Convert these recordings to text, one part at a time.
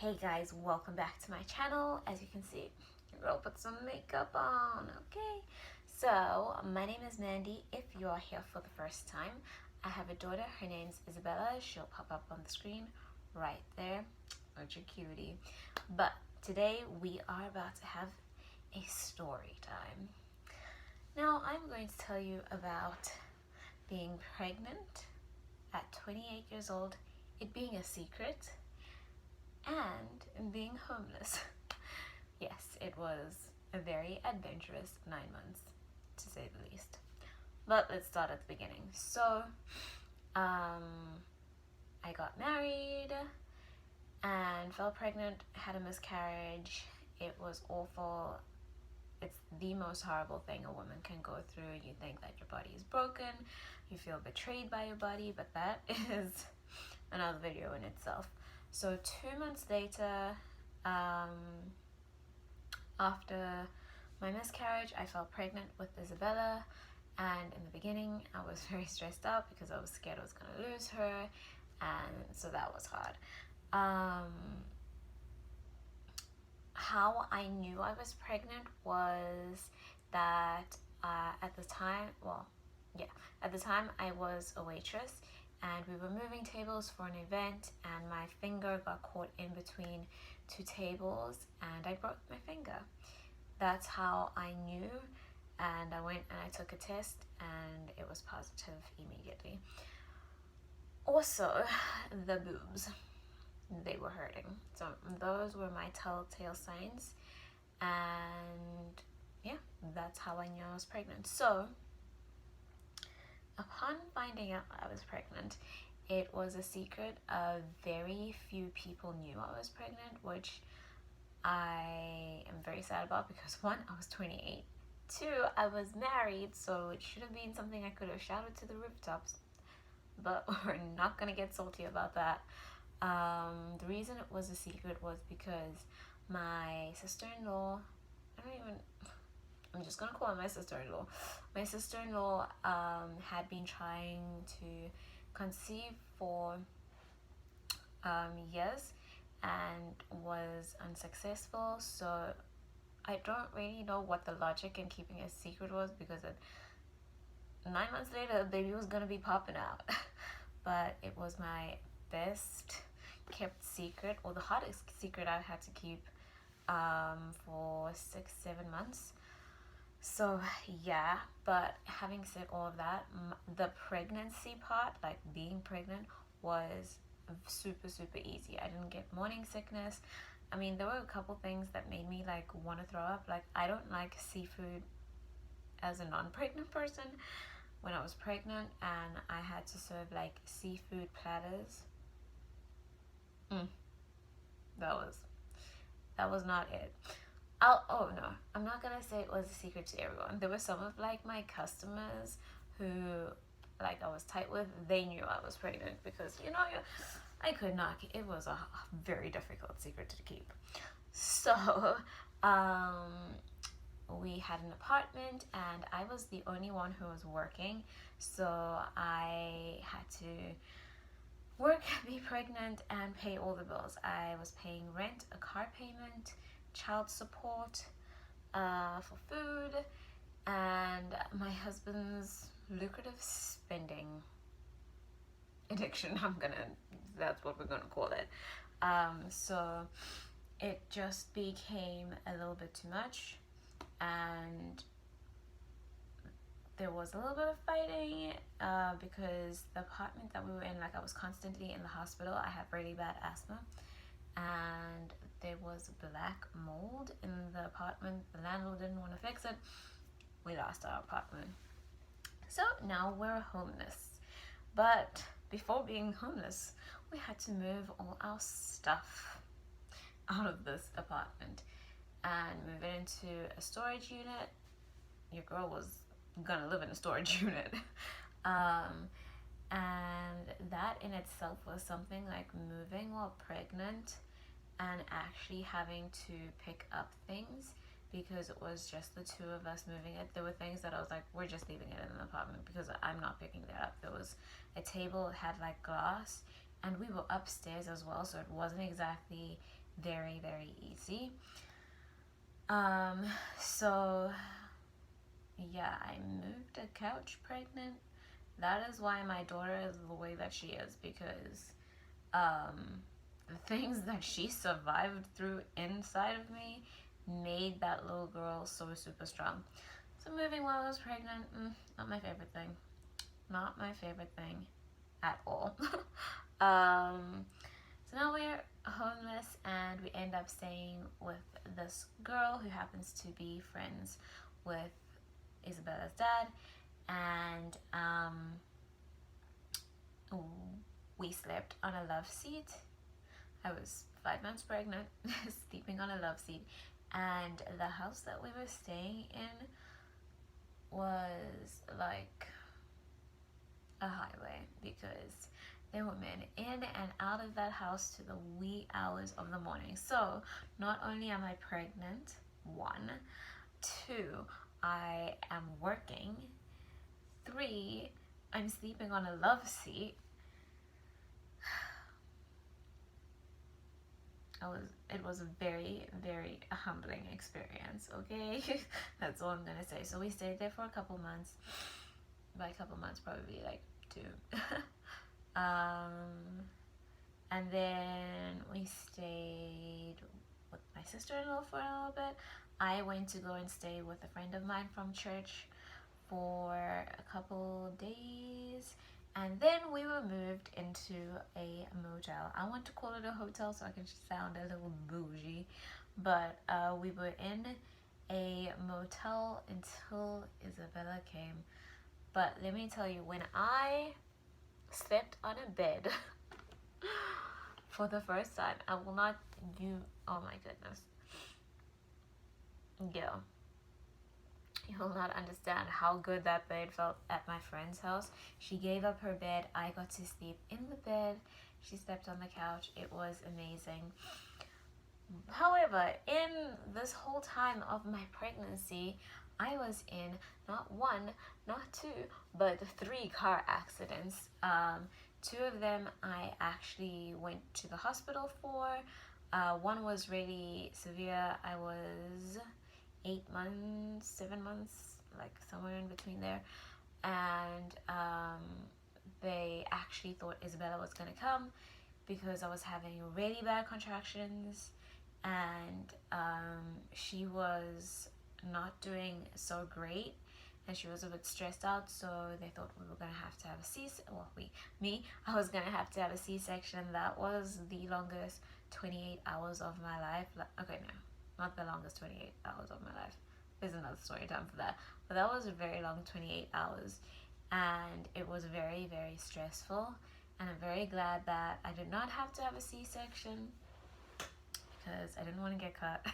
Hey guys, welcome back to my channel. As you can see, your girl put some makeup on, okay? So, my name is Mandy. If you are here for the first time, I have a daughter. Her name's Isabella. She'll pop up on the screen right there. Aren't you cutie? But today we are about to have a story time. Now, I'm going to tell you about being pregnant at 28 years old, it being a secret, and being homeless. Yes, it was a very adventurous 9 months, to say the least. But let's start at the beginning. So, I got married and fell pregnant, had a miscarriage. It was awful. It's the most horrible thing a woman can go through. You think that your body is broken, you feel betrayed by your body, but that is another video in itself. So 2 months later, after my miscarriage, I fell pregnant with Isabella, and in the beginning I was very stressed out because I was scared I was gonna lose her, and so that was hard. How I knew I was pregnant was that at the time I was a waitress, and we were moving tables for an event, and my finger got caught in between two tables and I broke my finger. That's how I knew, and I went and I took a test and it was positive immediately. Also, the boobs, they were hurting. So those were my telltale signs, and yeah, that's how I knew I was pregnant. So upon finding out I was pregnant, it was a secret. Very few people knew I was pregnant, which I am very sad about because one, I was 28. Two, I was married, so it should have been something I could have shouted to the rooftops. But we're not gonna get salty about that. The reason it was a secret was because my sister-in-law, I'm just gonna call her my sister-in-law. My sister-in-law had been trying to conceive for years and was unsuccessful. So I don't really know what the logic in keeping a secret was, because 9 months later the baby was gonna be popping out. But it was my best kept secret, or the hardest secret I had to keep for 6-7 months. So yeah, but having said all of that, the pregnancy part, like being pregnant, was super easy. I didn't get morning sickness. I mean, there were a couple things that made me like want to throw up. Like, I don't like seafood as a non-pregnant person. When I was pregnant and I had to serve like seafood platters, that was not it. Oh no, I'm not gonna say it was a secret to everyone. There were some of like my customers who like I was tight with, they knew I was pregnant, because I could not, it was a very difficult secret to keep. So we had an apartment and I was the only one who was working, so I had to work, be pregnant, and pay all the bills. I was paying rent, a car payment, child support, for food, and my husband's lucrative spending addiction. That's what we're gonna call it. So it just became a little bit too much, and there was a little bit of fighting because the apartment that we were in, like, I was constantly in the hospital. I have really bad asthma, and there was black mold in the apartment. The landlord didn't want to fix it. We lost our apartment. So now we're homeless. But before being homeless, we had to move all our stuff out of this apartment and move it into a storage unit. Your girl was gonna live in a storage unit. And that in itself was something, like moving while pregnant and actually having to pick up things, because it was just the two of us moving it. There were things that I was like, we're just leaving it in the apartment because I'm not picking that up. There was a table that had like glass, and we were upstairs as well, so it wasn't exactly very, very easy. So yeah, I moved a couch pregnant. That is why my daughter is the way that she is, because the things that she survived through inside of me made that little girl so super strong. So moving while I was pregnant, not my favorite thing. Not my favorite thing at all. So now we're homeless and we end up staying with this girl who happens to be friends with Isabella's dad, and we slept on a love seat. I was 5 months pregnant, sleeping on a love seat, and the house that we were staying in was like a highway, because there were men in and out of that house to the wee hours of the morning. So not only am I pregnant, 1, 2, I am working, 3, I'm sleeping on a love seat. It was a very, very humbling experience, okay? That's all I'm gonna say. So we stayed there for a couple months. By a couple months, probably like 2. And then we stayed with my sister-in-law for a little bit. I went to go and stay with a friend of mine from church for a couple days, and then we were moved into a motel. I want to call it a hotel so I can sound a little bougie, but we were in a motel until Isabella came. But let me tell you, when I slept on a bed for the first time, I will not do, oh my goodness. Yeah. You will not understand how good that bed felt at my friend's house. She gave up her bed. I got to sleep in the bed. She slept on the couch. It was amazing. However, in this whole time of my pregnancy, I was in not 1, not 2, but 3 car accidents. 2 of them I actually went to the hospital for. One was really severe. I was 8 months, 7 months, like somewhere in between there. And they actually thought Isabella was going to come because I was having really bad contractions, and she was not doing so great, and she was a bit stressed out, so they thought we were going to have to have a C-section. Well, I was going to have to have a C-section. That was the longest 28 hours of my life. Okay, no, not the longest 28 hours of my life. There's another story time for that. But that was a very long 28 hours. And it was very, very stressful. And I'm very glad that I did not have to have a C-section, because I didn't want to get cut.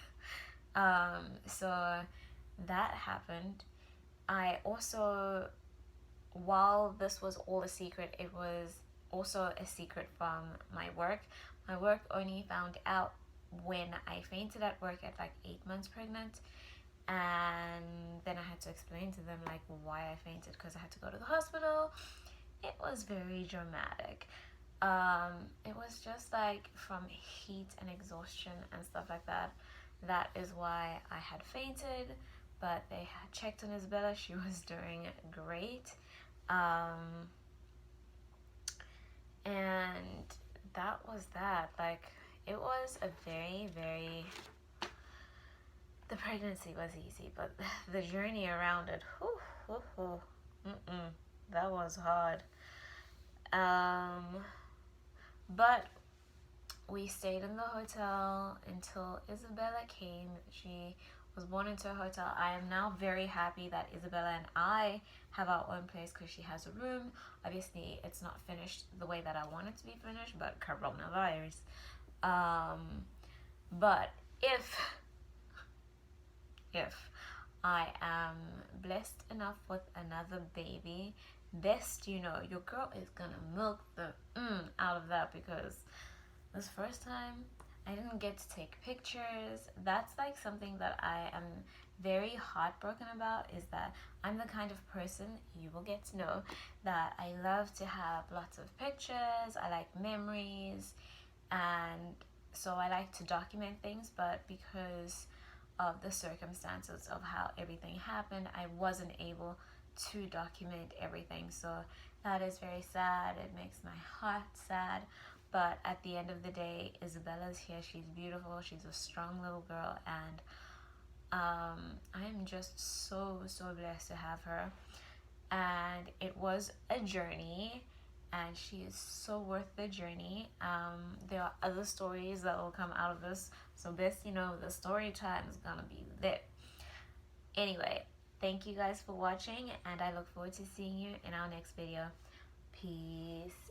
So that happened. I also, while this was all a secret, it was also a secret from my work. My work only found out when I fainted at work at like 8 months pregnant, and then I had to explain to them like why I fainted, because I had to go to the hospital. It was very dramatic. It was just like from heat and exhaustion and stuff like that. That is why I had fainted, but they had checked on Isabella. She was doing great. And that was that. Like, it was a very, very, the pregnancy was easy, but the journey around it, that was hard. But we stayed in the hotel until Isabella came. She was born into a hotel. I am now very happy that Isabella and I have our own place, because she has a room. Obviously, it's not finished the way that I want it to be finished, but coronavirus. But if I am blessed enough with another baby, best you know, your girl is gonna milk the out of that, because this first time I didn't get to take pictures. That's like something that I am very heartbroken about, is that I'm the kind of person, you will get to know, that I love to have lots of pictures. I like memories, and So I like to document things, but because of the circumstances of how everything happened, I wasn't able to document everything. So that is very sad. It makes my heart sad. But at the end of the day, Isabella's here. She's beautiful. She's a strong little girl. And I'm just so blessed to have her. And it was a journey, and she is so worth the journey. There are other stories that will come out of this, so best you know, the story time is gonna be lit. Anyway, thank you guys for watching, and I look forward to seeing you in our next video. Peace.